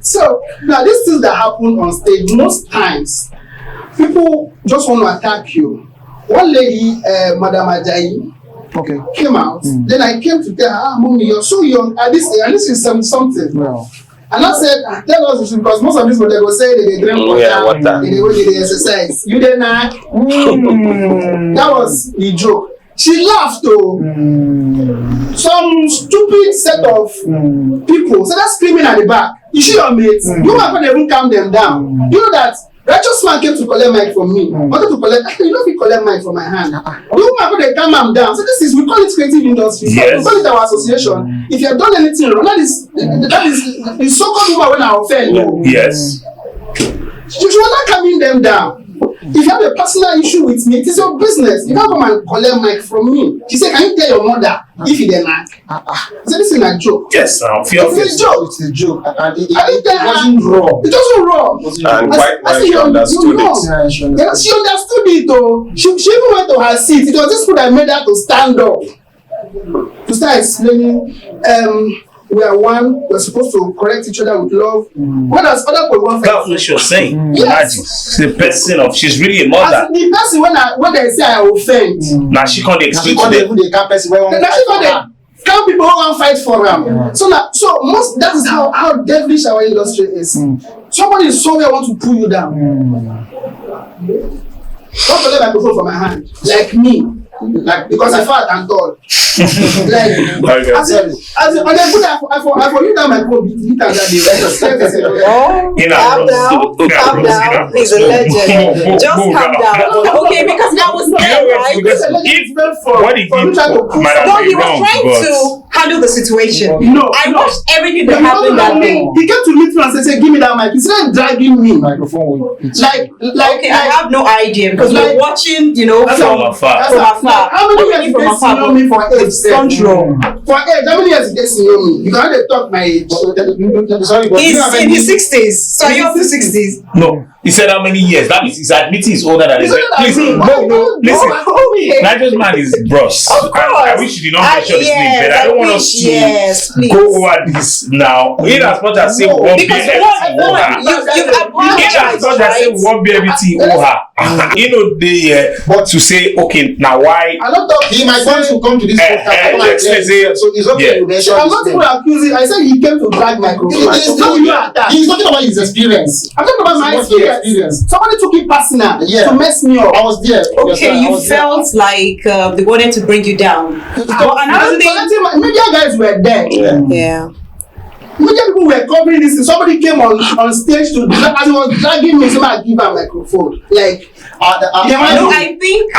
So now these things that happen on stage, most times people just want to attack you. One lady, Madam Ajayi, came out. Then I came to tell her, Mommy, you're so young. At this is something. Wow. And I said, tell us this because most of these people they go say they drink water, they exercise. You didn't know. That was the joke. She laughed though. Some stupid set of people started screaming at the back. You see your mates? You can't even calm them down. You know that Righteousman came to collect mic from me. Wanted to collect. You know if he collect mic from my hand. You can't calm him down. So this is we call it creative industry. Yes. We call it our association. If you have done anything wrong, that is the so-called woman when I offend. Yes. You should not calming them down. If you have a personal issue with me, it is your business. You can't come and collect mic from me. She said, can you tell your mother if you didn't knock? I said, this is a joke. Yes, it's a joke. It's a joke. And it wasn't wrong. It wasn't wrong. And quite well, she understood it. She understood it though. She even went to her seat. It was this food that made her to stand up. To start explaining, we are one. We're supposed to correct each other with love. What does other people want? That's what she was saying. Yes. The person she's really a mother. As the person when they say I offend. Now she can't explain to them. Can't people want to fight for them? So most that is how devilish our industry is. Somebody somewhere want to pull you down. Don't collect microphone from my hand like me. Like because I fat and tall. Like as I for you down my phone beat that day. Calm down. He's a legend. Just calm down. Okay, because I was there, right? What he did, no, he was trying to handle the situation. No, I watched everything that happened that day. He came to meet me and said, "Give me that mic." He started dragging me. Microphone. Like. Okay, I have no idea because we're watching, from afar. How many years you get to know me for age? Control. For age, how many years you get to know me? You can't talk my age. He's in his 60s. So you're up to 60s. No. He said how many years? That means he's admitting he's older than his age. Please, listen. Righteousman is bros. I wish you did not mention his name, but I don't want us to go over this now. In as much as say one be everything Hoha. In as much as say one be everything Hoha. But to say, okay, now why? I'm not talking. He might want to come to this podcast. So it's okay. I'm not even accusing. I said he came to drag microphone. He's talking about his experience. I'm talking about my experience. Somebody took it personal to mess me up. I was there. Okay, you felt like they wanted to bring you down. Another thing, media guys were there. Yeah. Media people were covering this. Somebody came on stage to as he was dragging me. Somebody give her a microphone. Like, I think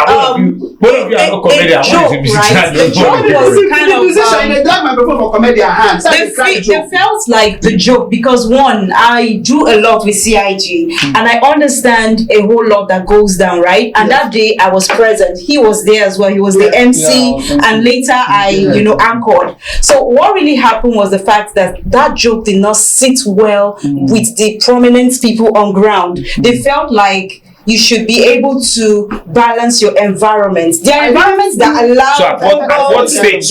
both of you are not comedian. Right? The joke was kind of they drag microphone for comedian hands. They felt like the joke because one, I do a lot with CIG and I understand a whole lot that goes down, right? And that day I was present. He was there as well. He was the MC, and later I, anchored. So what really happened was the fact that joke did not sit well with the prominent people on ground. They felt like you should be able to balance your environment. There are environments that allow. So at what stage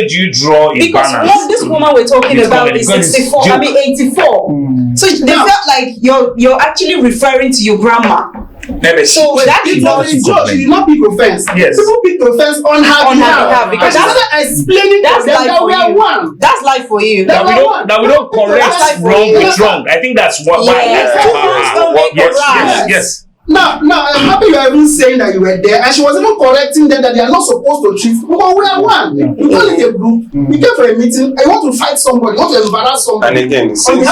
do you draw a because balance? Because this woman we're talking about is 64. 84. So they felt like you're actually referring to your grandma. So that is not a joke. She did not pick offense. Yes. People pick offense on her behalf because that's explaining that's life for you. One. That's life for you. That we don't correct wrong with wrong. I think that's what. Yes. Now, I'm happy you are even saying that you were there, and she was even correcting them that they are not supposed to treat. But we are one. You call it a group. You came for a meeting. I want to fight somebody. You want to embarrass somebody. And again, since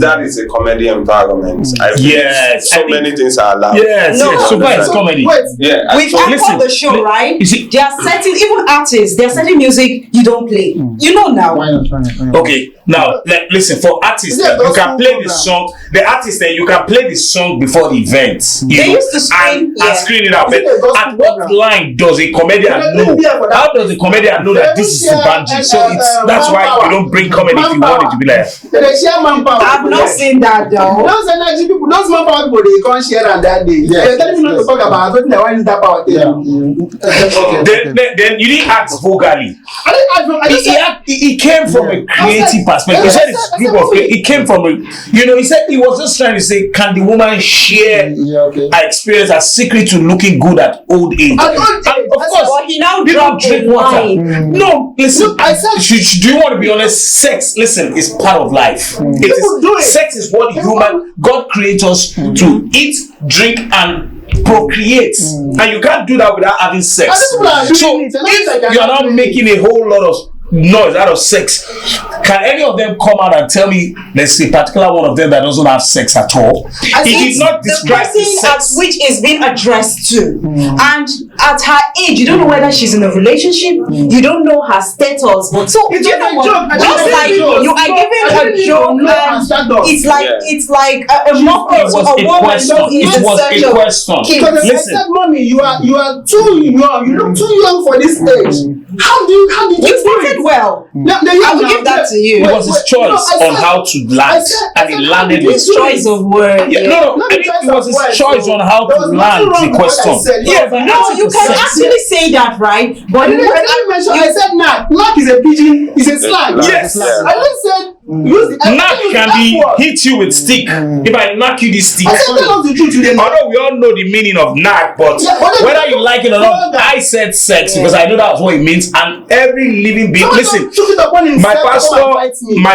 that is a comedy environment, I feel many things are allowed. Yes, super is comedy. We've anchored the show, right? They are setting, even artists, they are setting music you don't play. You know now. Okay, now listen. For artists, you can play the song. The artist, you can play the song before the event. comments. You They know, used to screen, and screen it out. But at what line does a comedian know? How does a comedian know that this is a boundary? So that's why you don't bring comedy if you want it to be like. They share manpower. I've not seen that though. Those energy people, those manpower people, they can't share on that day. They're telling me not to talk about something that wants that power. Then you didn't act vulgarly. He came from a creative perspective. He said it's group of. It came from a. You know, he said he was just trying to say, can the woman share her experience, her secret to looking good at old age? And of course, but he now people dropped drink a water. line. No, listen. I said, do you want to be honest? Sex, listen, is part of life. Sex is what human God creates us to eat, drink, and procreate, and you can't do that without having sex. So if you are not making a whole lot of noise out of sex, can any of them come out and tell me there's a particular one of them that doesn't have sex at all? He did not describe the person at sex. which is being addressed to, and at her age, you don't know whether she's in a relationship. You don't know her status. So It's you know a what? joke. Just like you are giving a joke, and it's like a mockery to a woman. It was a question. Because I said, mommy, you are too young. You look too young for this age. How did You started well. I will give that to you. It was his choice on how to land, and he landed His choice of word. No, I mean, it was his choice on how to land the question. No, you can actually say that, right? But I said knock. Knock is a pidgin. It's a slang. Yes. I just said knock can be hit you with stick. If I knock you this stick. I said tell us the truth. Although we all know the meaning of knock, but whether you like it or not, I said sex because I know that's what it means. And every living being, listen, my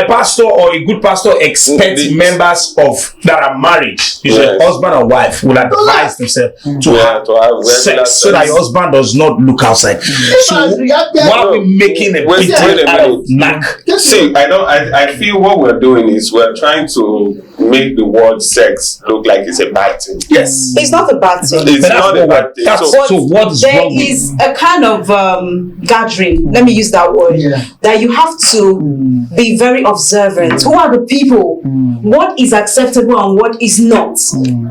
pastor or a good pastor expects members of that are married, husband or wife, will advise themselves to have sex so that your husband does not look outside. So while we're making a big deal out of knock, see, I feel what we're doing is we're trying to make the word sex look like it's a bad thing. yes, it's not a bad thing. It's not a bad thing. So what is there wrong with is a kind of gathering, let me use that word, that you have to be very observant. Who are the people? What is acceptable and what is not?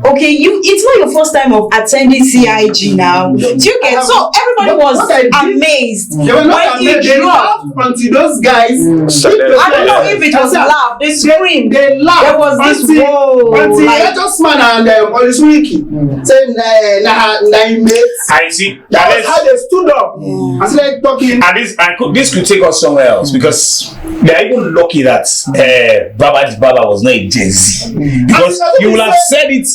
Okay, it's not your first time of attending CIG now. Do you get? So everybody was amazed when he dropped. Until those guys, I don't know if it was laugh. They screamed. They laughed. There was this whoa. Until Righteousman and Oliswiki saying, I see. That was how they stood up and started talking. And this could take us somewhere else because they're even lucky that Babadebaba was not a Gen Z. Because you will have said it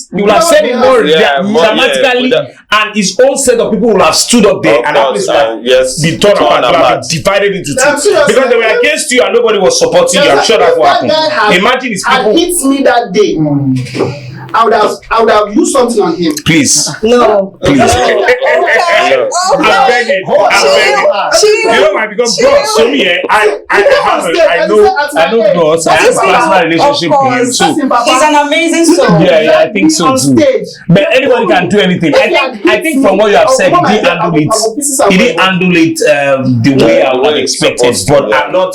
more dramatically, and his own set of people will have stood up there and that place be torn apart, have been divided into two. Because they were against you and nobody was supporting you. I'm sure that's what happened. Imagine his people. Hits me that day. I would have used something on him. Please. No. Please. I'm begging. You know, I become bros. So me, I know bros. I have a personal relationship with him too. He's an amazing soul. Yeah, I think so too. But anybody can do anything. I think from what you have said, he didn't handle it the way I would have expected. But I'm not,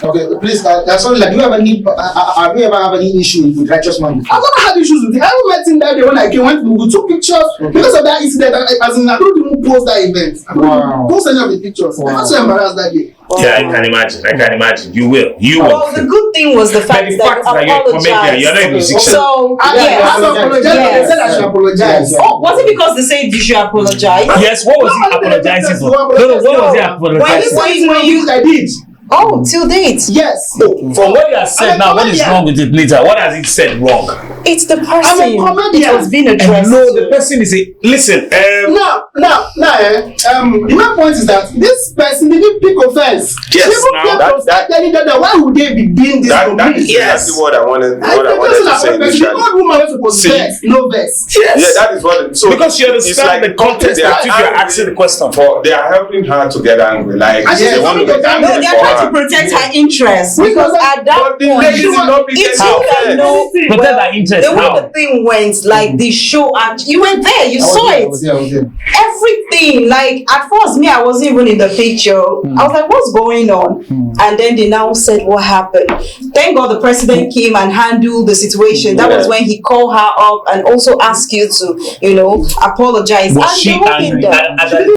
Okay, please. Sorry, do you have you ever have any issue with Righteousman? I've never had issues with him. I met him that day when I came. We took pictures because of that incident. As in, I don't even post that event. I don't post any of the pictures. I was so embarrassed that day. Yeah, I can imagine. You will. Well, the good thing was the fact that you apologized. You're not a musician. So, They said I should apologize. Oh, was it because they said you should apologize? Yes. What was he apologizing for? No. What was he apologizing for? I did. Oh, till date. Yes. From what you have said now, what is wrong with it later? What has it said wrong? It's the person. I'm a comedian. It was being addressed. No, the person is listen. The main point is that this person didn't pick offense. Yes, telling them that why would they be doing this to that me? is exactly what I wanted to say initially. The old woman was supposed to vex, no vex. Yes. Yeah, that is what. So because you understand the context that you are asking the question for. They are helping her to get angry. Like they want to get angry. No, they are trying to protect her interests because at that point, Protect her interest Princess, the way how? the thing went, like the show, and you were there, you saw it. I was there. Everything, like at first, me, I wasn't even in the picture. I was like, what's going on? And then they now said what happened. Thank God the president came and handled the situation. That was when he called her up and also asked you to, apologize. Was And she the whole thing angry? there.